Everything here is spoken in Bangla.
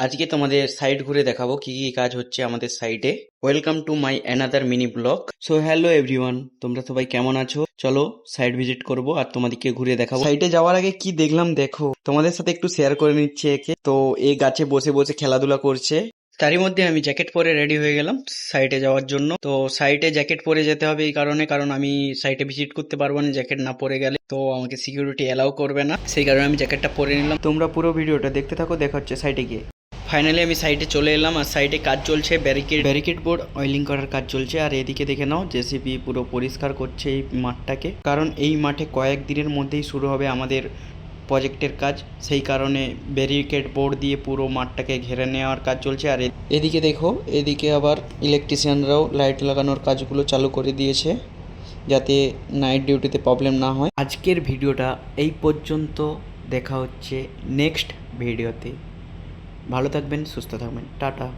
আজকে তোমাদের সাইট ঘুরে দেখাবো কি কি কাজ হচ্ছে আমাদের সাইটে। Welcome to my another mini blog. So hello everyone, তোমরা সবাই কেমন আছো? চলো সাইট ভিজিট করব আর তোমাদেরকে ঘুরে দেখাবো। সাইটে যাওয়ার আগে কি দেখলাম দেখো, তোমাদের সাথে একটু শেয়ার করে নিচ্ছে একে। তো এই গাছে বসে বসে খেলাধুলা করছে, তারই মধ্যে আমি জ্যাকেট পরে রেডি হয়ে গেলাম সাইটে যাওয়ার জন্য। তো সাইটে জ্যাকেট পরে যেতে হবে এই কারণে, কারণ আমি সাইটে ভিজিট করতে পারবো না জ্যাকেট না পরে গেলে, তো আমাকে সিকিউরিটি অ্যালাউ করবে না, সেই কারণে আমি জ্যাকেটটা পরে নিলাম। তোমরা পুরো ভিডিওটা দেখতে থাকো, দেখা হচ্ছে সাইটে গিয়ে। ফাইনালি আমি সাইটে চলে এলাম আর সাইটে কাজ চলছে, ব্যারিকেড বোর্ড অয়েলিং করার কাজ চলছে। আর এদিকে দেখে নাও জেসিবি পুরো পরিষ্কার করছে এই মাঠটাকে, কারণ এই মাঠে কয়েক দিনের মধ্যেই শুরু হবে আমাদের প্রজেক্টের কাজ, সেই কারণে ব্যারিকেড বোর্ড দিয়ে পুরো মাঠটাকে ঘিরে নেওয়ার কাজ চলছে। আর এদিকে দেখো, এদিকে আবার ইলেকট্রিশিয়ানরাও লাইট লাগানোর কাজগুলো চালু করে দিয়েছে যাতে নাইট ডিউটিতে প্রবলেম না হয়। আজকের ভিডিওটা এই পর্যন্ত, দেখা হচ্ছে নেক্সট ভিডিওতে। ভালো থাকবেন, সুস্থ থাকবেন, টাটা।